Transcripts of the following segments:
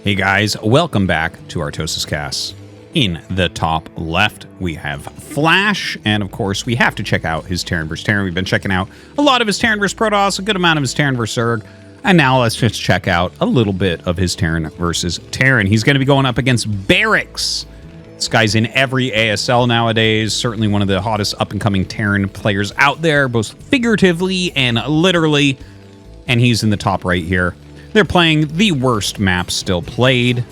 Hey guys, welcome back to ArtosisCasts. In the top left, we have Flash, and of course, we have to check out his Terran vs. Terran. We've been checking out a lot of his Terran vs. Protoss, a good amount of his Terran vs. Zerg, and now let's just check out a little bit of his Terran vs. Terran. He's going to be going up against BarrackS. This guy's in every ASL nowadays, certainly one of the hottest up-and-coming Terran players out there, both figuratively and literally, and he's in the top right here. They're playing the worst map still played.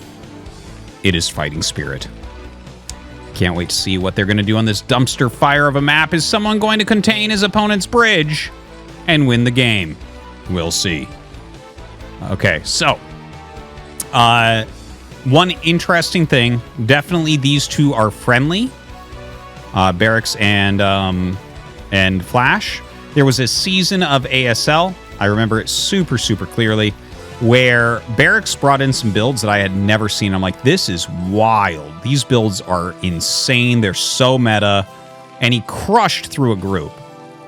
It is Fighting Spirit. Can't wait to see what they're going to do on this dumpster fire of a map. Is someone going to contain his opponent's bridge and win the game? We'll see. Okay, so one interesting thing, definitely these two are friendly, BarrackS and Flash. There was a season of ASL, I remember it super clearly, where BarrackS brought in some builds that I had never seen. I'm like, this is wild. These builds are insane. They're so meta. And he crushed through a group.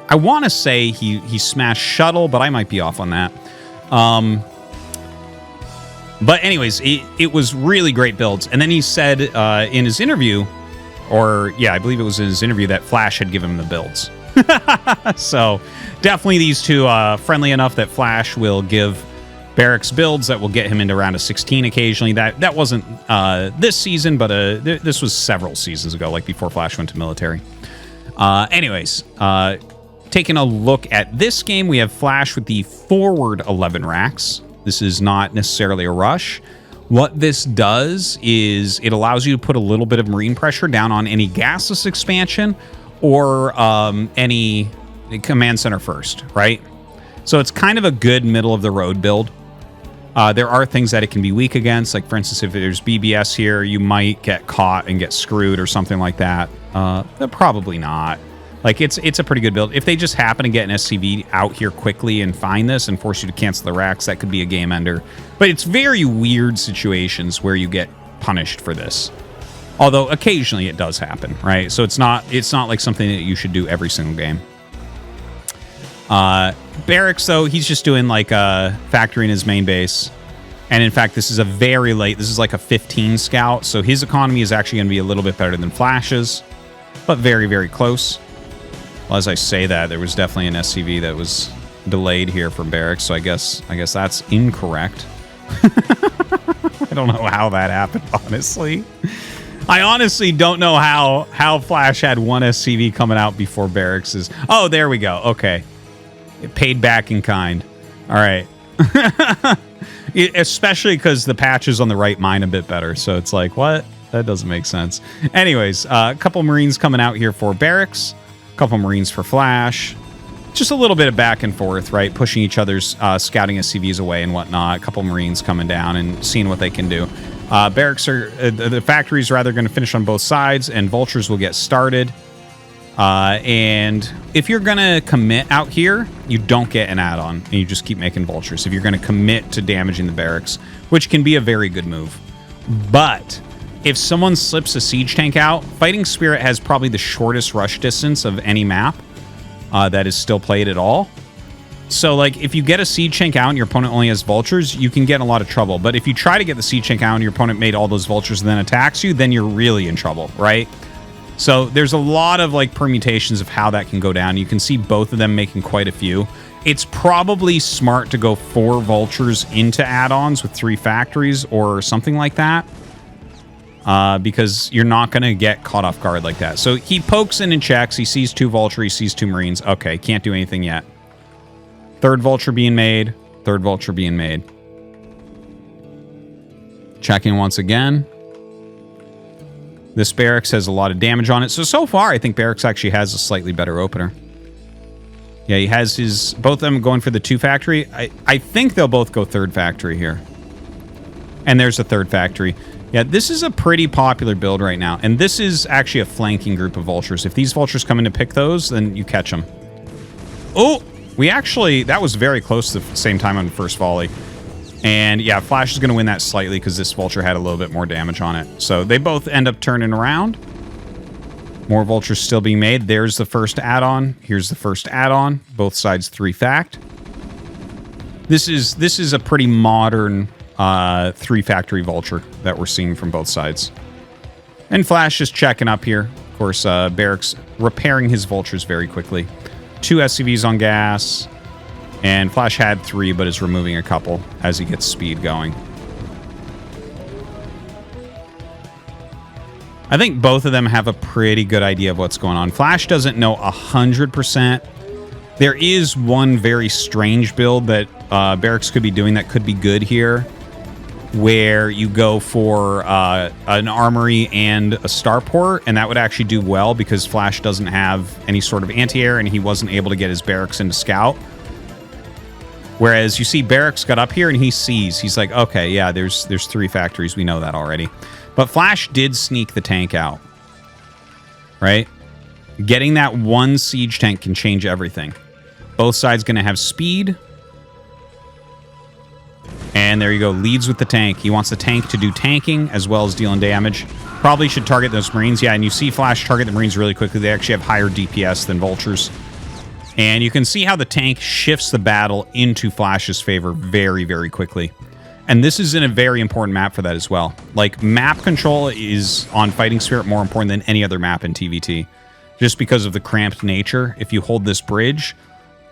I want to say he smashed Shuttle, but I might be off on that. But anyways, it was really great builds. And then he said in his interview, or yeah, I believe it was in his interview, that Flash had given him the builds. So definitely these two friendly enough that Flash will give BarrackS builds that will get him into round of 16 occasionally. That wasn't this season, but this was several seasons ago, like before Flash went to military. Anyways, taking a look at this game, we have Flash with the forward 11 racks. This is not necessarily a rush. What this does is it allows you to put a little bit of marine pressure down on any gasless expansion or any command center first, right? So it's kind of a good middle of the road build. There are things that it can be weak against, like for instance, if there's BBS here, you might get caught and get screwed or something like that. But probably not. Like it's a pretty good build. If they just happen to get an SCV out here quickly and find this and force you to cancel the racks, that could be a game ender. But it's very weird situations where you get punished for this. Although occasionally it does happen, right? So it's not like something that you should do every single game. BarrackS, though, he's just doing like a factory in his main base. And in fact, this is this is like a 15 scout. So his economy is actually going to be a little bit better than Flash's, but very close. Well, as I say that, there was definitely an SCV that was delayed here from BarrackS. So I guess that's incorrect. I don't know how that happened, honestly. I honestly don't know how Flash had one SCV coming out before BarrackS's. Oh, there we go. Okay. It paid back in kind. All right. Especially because the patches on the right mine a bit better. So it's like, what? That doesn't make sense. Anyways, a couple Marines coming out here for BarrackS. A couple Marines for Flash. Just a little bit of back and forth, right? Pushing each other's scouting SCVs away and whatnot. A couple Marines coming down and seeing what they can do. BarrackS are the factories rather going to finish on both sides, and vultures will get started. And if you're going to commit out here, you don't get an add-on, and you just keep making vultures. If you're going to commit to damaging the BarrackS, which can be a very good move. But if someone slips a siege tank out, Fighting Spirit has probably the shortest rush distance of any map that is still played at all. So, like, if you get a siege tank out and your opponent only has vultures, you can get in a lot of trouble. But if you try to get the siege tank out and your opponent made all those vultures and then attacks you, then you're really in trouble, right? So there's a lot of like permutations of how that can go down. You can see both of them making quite a few. It's probably smart to go 4 vultures into add-ons with 3 factories or something like that. Because you're not going to get caught off guard like that. So he pokes in and checks. He sees 2 vulture. He sees 2 Marines. Okay, can't do anything yet. 3rd vulture being made. 3rd vulture being made. Checking once again. This BarrackS has a lot of damage on it. So far, I think BarrackS actually has a slightly better opener. Yeah, he has his... Both of them going for the 2 factory. I think they'll both go 3rd factory here. And there's a 3rd factory. Yeah, this is a pretty popular build right now. And this is actually a flanking group of vultures. If these vultures come in to pick those, then you catch them. Oh! We actually... That was very close to the same time on the first volley. And yeah, Flash is going to win that slightly because this vulture had a little bit more damage on it. So they both end up turning around. More vultures still being made. There's the first add-on. Here's the first add-on. Both sides 3 fact. This is a pretty modern 3 factory vulture that we're seeing from both sides. And Flash is checking up here. Of course, BarrackS repairing his vultures very quickly. 2 SCVs on gas. And Flash had 3, but is removing a couple as he gets speed going. I think both of them have a pretty good idea of what's going on. Flash doesn't know 100%. There is one very strange build that BarrackS could be doing that could be good here, where you go for an armory and a starport, and that would actually do well because Flash doesn't have any sort of anti-air, and he wasn't able to get his BarrackS into scout. Whereas you see BarrackS got up here and he sees, he's like, okay, yeah, there's 3 factories. We know that already. But Flash did sneak the tank out, right? Getting that 1 siege tank can change everything. Both sides going to have speed. And there you go, leads with the tank. He wants the tank to do tanking as well as dealing damage. Probably should target those Marines. Yeah, and you see Flash target the Marines really quickly. They actually have higher DPS than vultures. And you can see how the tank shifts the battle into Flash's favor very, very quickly. And this is in a very important map for that as well. Like, map control is on Fighting Spirit more important than any other map in TVT. Just because of the cramped nature. If you hold this bridge,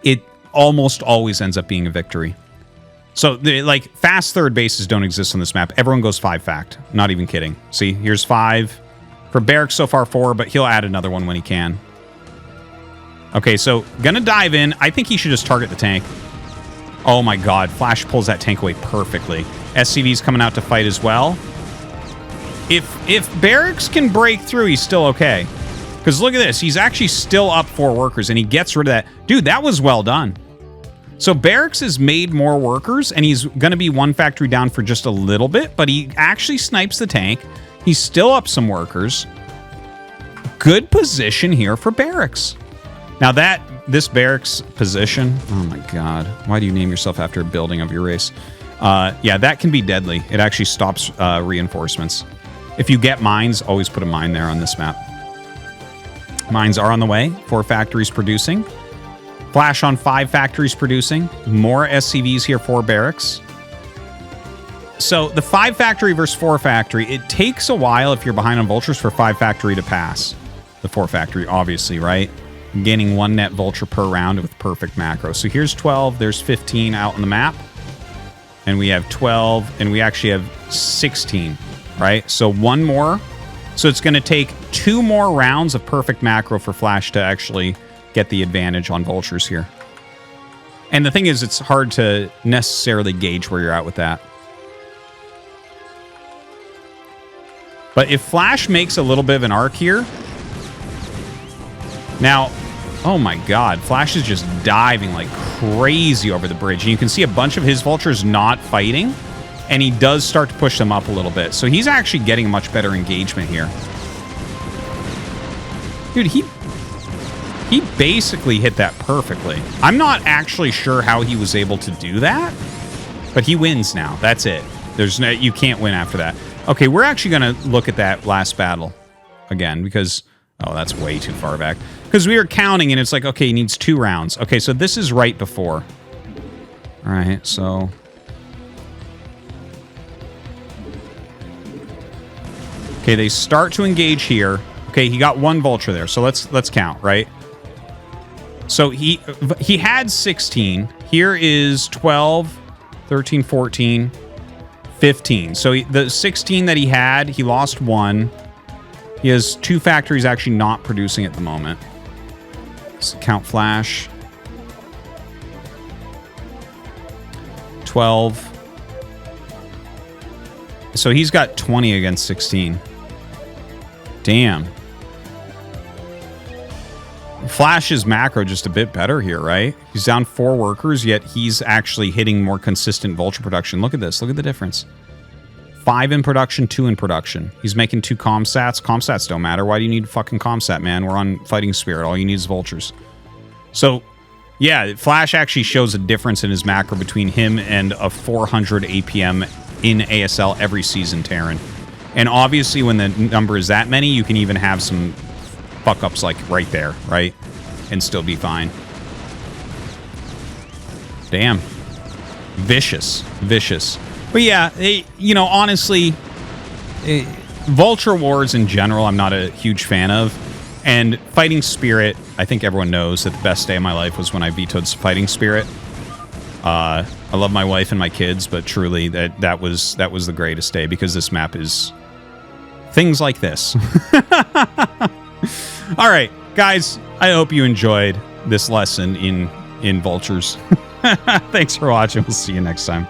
it almost always ends up being a victory. So, like, fast third bases don't exist on this map. Everyone goes 5 fact. Not even kidding. See, here's 5. For BarrackS so far 4, but he'll add another one when he can. Okay, so gonna dive in. I think he should just target the tank. Oh my god, Flash pulls that tank away perfectly. SCV's coming out to fight as well. If BarrackS can break through, he's still okay. Because look at this, he's actually still up 4 workers, and he gets rid of that. Dude, that was well done. So BarrackS has made more workers, and he's going to be 1 factory down for just a little bit, but he actually snipes the tank. He's still up some workers. Good position here for BarrackS. Now this BarrackS position, oh my god, why do you name yourself after a building of your race? Yeah, that can be deadly. It actually stops reinforcements. If you get mines, always put a mine there on this map. Mines are on the way. 4 factories producing. Flash on 5 factories producing. More SCVs here for BarrackS. So the 5 factory versus 4 factory, it takes a while if you're behind on vultures for 5 factory to pass. The 4 factory, obviously, right? Gaining 1 net vulture per round with perfect macro. So here's 12, there's 15 out on the map. And we have 12, and we actually have 16, right? So 1 more. So it's going to take 2 more rounds of perfect macro for Flash to actually get the advantage on vultures here. And the thing is, it's hard to necessarily gauge where you're at with that. But if Flash makes a little bit of an arc here... Now, oh my god, Flash is just diving like crazy over the bridge. And you can see a bunch of his vultures not fighting. And he does start to push them up a little bit. So he's actually getting a much better engagement here. Dude, he basically hit that perfectly. I'm not actually sure how he was able to do that. But he wins now. That's it. There's no, you can't win after that. Okay, we're actually going to look at that last battle again because... Oh, that's way too far back. Because we were counting, and it's like, okay, he needs 2 rounds. Okay, so this is right before. All right, so... Okay, they start to engage here. Okay, he got 1 vulture there, so let's count, right? So he had 16. Here is 12, 13, 14, 15. So the 16 that he had, he lost 1. He has 2 factories actually not producing at the moment. Let's count Flash. 12. So he's got 20 against 16. Damn. Flash's macro just a bit better here, right? He's down 4 workers, yet he's actually hitting more consistent vulture production. Look at this. Look at the difference. 5 in production, 2 in production. He's making 2 comsats. Comsats don't matter. Why do you need fucking comsat, man? We're on Fighting Spirit. All you need is vultures. So, yeah, Flash actually shows a difference in his macro between him and a 400 APM in ASL every season Terran. And obviously, when the number is that many, you can even have some fuck-ups like right there, right? And still be fine. Damn. Vicious. Vicious. But yeah, you know, honestly, Vulture Wars in general, I'm not a huge fan of. And Fighting Spirit, I think everyone knows that the best day of my life was when I vetoed Fighting Spirit. I love my wife and my kids, but truly that was the greatest day, because this map is things like this. All right, guys, I hope you enjoyed this lesson in vultures. Thanks for watching. We'll see you next time.